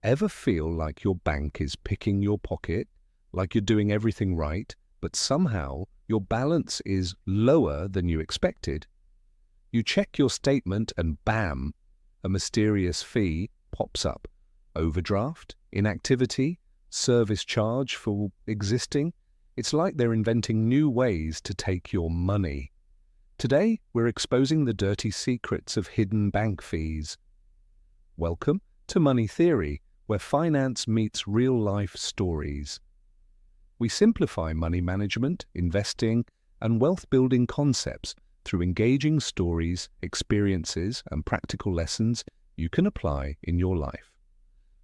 Ever feel like your bank is picking your pocket, like you're doing everything right, but somehow your balance is lower than you expected? You check your statement and bam, a mysterious fee pops up. Overdraft, inactivity, service charge for existing. It's like they're inventing new ways to take your money. Today, we're exposing the dirty secrets of hidden bank fees. Welcome to Money Theory, where finance meets real-life stories. We simplify money management, investing, and wealth-building concepts through engaging stories, experiences, and practical lessons you can apply in your life.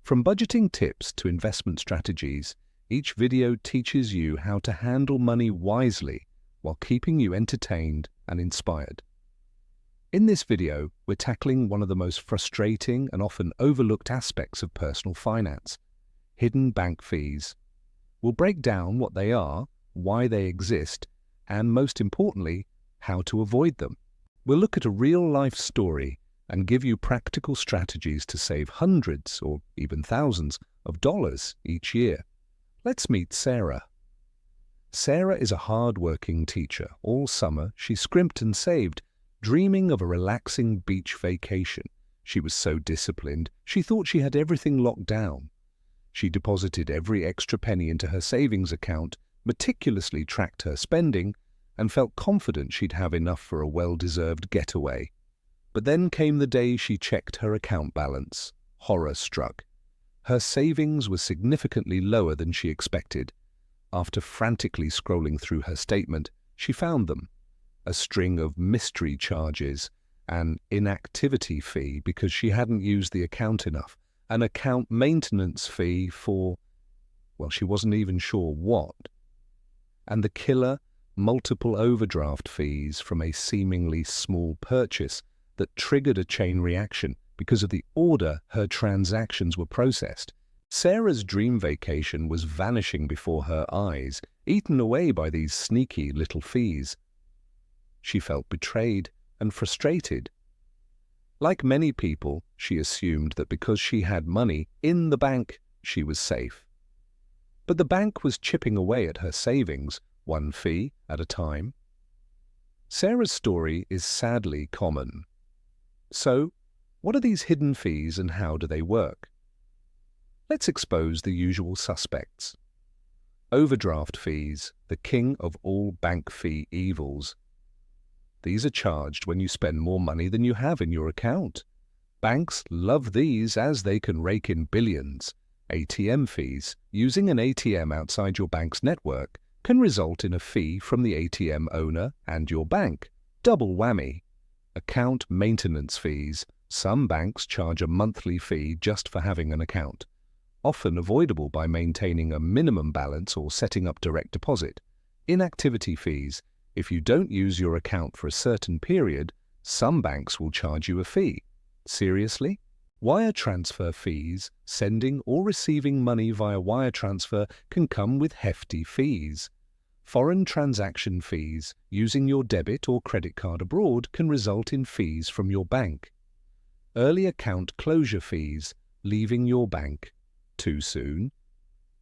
From budgeting tips to investment strategies, each video teaches you how to handle money wisely while keeping you entertained and inspired. In this video, we're tackling one of the most frustrating and often overlooked aspects of personal finance: hidden bank fees. We'll break down what they are, why they exist, and most importantly, how to avoid them. We'll look at a real-life story and give you practical strategies to save hundreds or even thousands of dollars each year. Let's meet Sarah. Sarah is a hard-working teacher. All summer, she scrimped and saved, dreaming of a relaxing beach vacation. She was so disciplined, she thought she had everything locked down. She deposited every extra penny into her savings account, meticulously tracked her spending, and felt confident she'd have enough for a well-deserved getaway. But then came the day she checked her account balance. Horror struck. Her savings were significantly lower than she expected. After frantically scrolling through her statement, she found them: a string of mystery charges, an inactivity fee because she hadn't used the account enough, an account maintenance fee for, well, she wasn't even sure what, and the killer, multiple overdraft fees from a seemingly small purchase that triggered a chain reaction because of the order her transactions were processed. Sarah's dream vacation was vanishing before her eyes, eaten away by these sneaky little fees. She felt betrayed and frustrated. Like many people, she assumed that because she had money in the bank, she was safe. But the bank was chipping away at her savings, one fee at a time. Sarah's story is sadly common. So, what are these hidden fees and how do they work? Let's expose the usual suspects. Overdraft fees, the king of all bank fee evils. These are charged when you spend more money than you have in your account. Banks love these as they can rake in billions. ATM fees. Using an ATM outside your bank's network can result in a fee from the ATM owner and your bank. Double whammy. Account maintenance fees. Some banks charge a monthly fee just for having an account, often avoidable by maintaining a minimum balance or setting up direct deposit. Inactivity fees. If you don't use your account for a certain period, some banks will charge you a fee. Seriously? Wire transfer fees. Sending or receiving money via wire transfer can come with hefty fees. Foreign transaction fees. Using your debit or credit card abroad can result in fees from your bank. Early account closure fees. Leaving your bank too soon,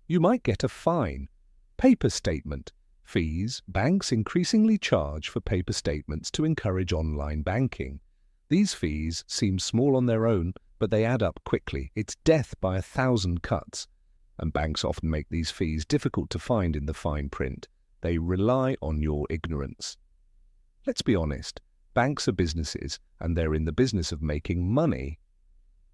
you might get a fine. Paper statement fees. Banks increasingly charge for paper statements to encourage online banking. These fees seem small on their own, but they add up quickly. It's death by 1,000 cuts. And banks often make these fees difficult to find in the fine print. They rely on your ignorance. Let's be honest, banks are businesses, and they're in the business of making money.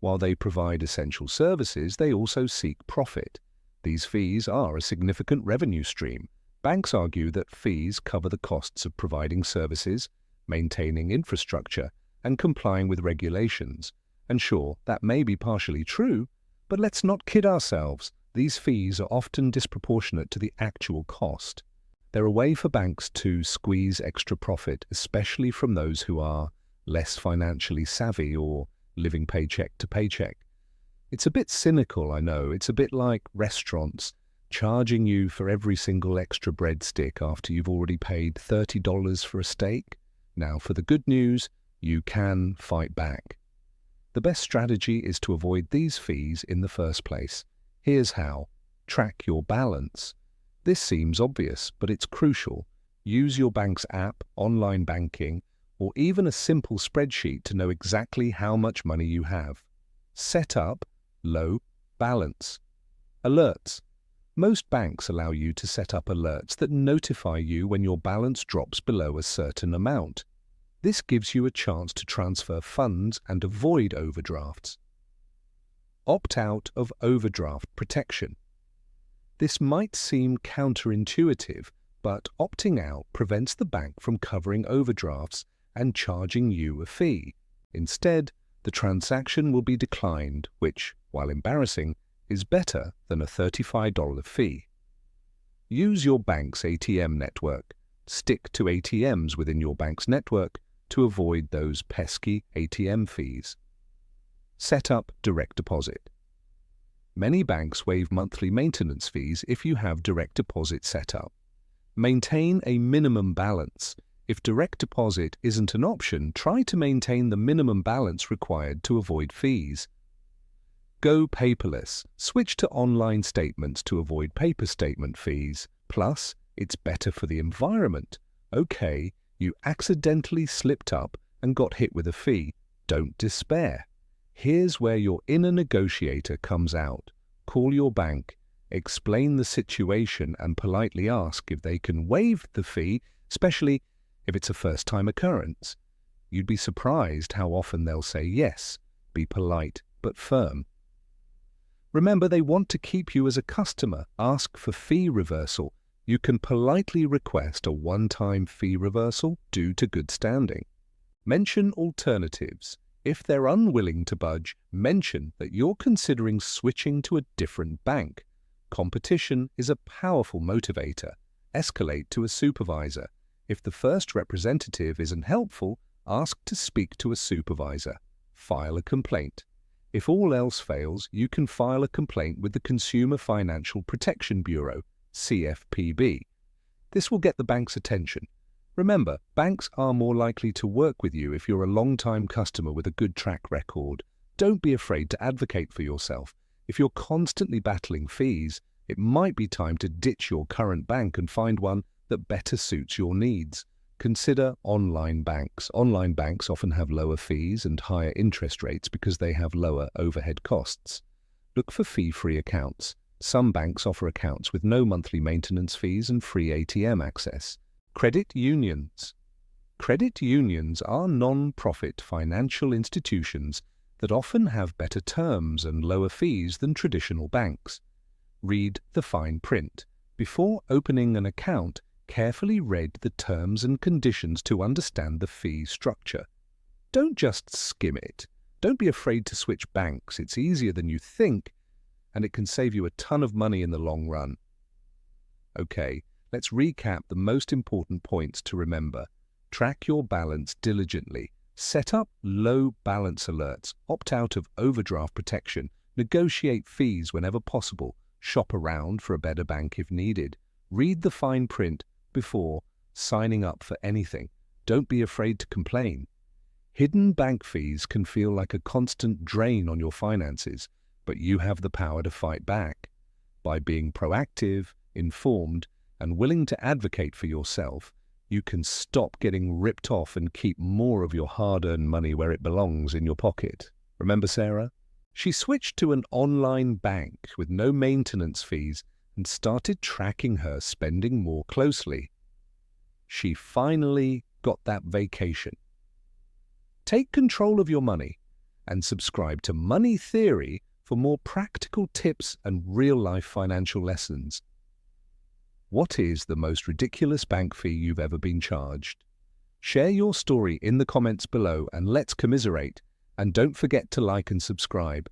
While they provide essential services, they also seek profit. These fees are a significant revenue stream. Banks argue that fees cover the costs of providing services, maintaining infrastructure, and complying with regulations. And sure, that may be partially true, but let's not kid ourselves. These fees are often disproportionate to the actual cost. They're a way for banks to squeeze extra profit, especially from those who are less financially savvy or living paycheck to paycheck. It's a bit cynical, I know. It's a bit like restaurants charging you for every single extra breadstick after you've already paid $30 for a steak. Now, for the good news, you can fight back. The best strategy is to avoid these fees in the first place. Here's how. Track your balance. This seems obvious, but it's crucial. Use your bank's app, online banking, or even a simple spreadsheet to know exactly how much money you have. Set up low balance. Alerts. Most banks allow you to set up alerts that notify you when your balance drops below a certain amount. This gives you a chance to transfer funds and avoid overdrafts. Opt out of overdraft protection. This might seem counterintuitive, but opting out prevents the bank from covering overdrafts and charging you a fee. Instead, the transaction will be declined, which, while embarrassing, is better than a $35 fee. Use your bank's ATM network. Stick to ATMs within your bank's network to avoid those pesky ATM fees. Set up direct deposit. Many banks waive monthly maintenance fees if you have direct deposit set up. Maintain a minimum balance. If direct deposit isn't an option, try to maintain the minimum balance required to avoid fees. Go paperless. Switch to online statements to avoid paper statement fees. Plus, it's better for the environment. Okay, you accidentally slipped up and got hit with a fee. Don't despair. Here's where your inner negotiator comes out. Call your bank, explain the situation, and politely ask if they can waive the fee, especially if it's a first-time occurrence. You'd be surprised how often they'll say yes. Be polite but firm. Remember, they want to keep you as a customer. Ask for fee reversal. You can politely request a one-time fee reversal due to good standing. Mention alternatives. If they're unwilling to budge, mention that you're considering switching to a different bank. Competition is a powerful motivator. Escalate to a supervisor. If the first representative isn't helpful, ask to speak to a supervisor. File a complaint. If all else fails, you can file a complaint with the Consumer Financial Protection Bureau, CFPB. This will get the bank's attention. Remember, banks are more likely to work with you if you're a long-time customer with a good track record. Don't be afraid to advocate for yourself. If you're constantly battling fees, it might be time to ditch your current bank and find one that better suits your needs. Consider online banks. Online banks often have lower fees and higher interest rates because they have lower overhead costs. Look for fee-free accounts. Some banks offer accounts with no monthly maintenance fees and free ATM access. Credit unions. Credit unions are non-profit financial institutions that often have better terms and lower fees than traditional banks. Read the fine print. Before opening an account, carefully read the terms and conditions to understand the fee structure. Don't just skim it. Don't be afraid to switch banks. It's easier than you think, and it can save you a ton of money in the long run. Okay, let's recap the most important points to remember. Track your balance diligently. Set up low balance alerts. Opt out of overdraft protection. Negotiate fees whenever possible. Shop around for a better bank if needed. Read the fine print before signing up for anything. Don't be afraid to complain. Hidden bank fees can feel like a constant drain on your finances, but you have the power to fight back. By being proactive, informed, and willing to advocate for yourself, you can stop getting ripped off and keep more of your hard-earned money where it belongs in your pocket. Remember Sarah? She switched to an online bank with no maintenance fees and started tracking her spending more closely. She finally got that vacation. Take control of your money and subscribe to Money Theory for more practical tips and real-life financial lessons. What is the most ridiculous bank fee you've ever been charged? Share your story in the comments below and let's commiserate. And don't forget to like and subscribe.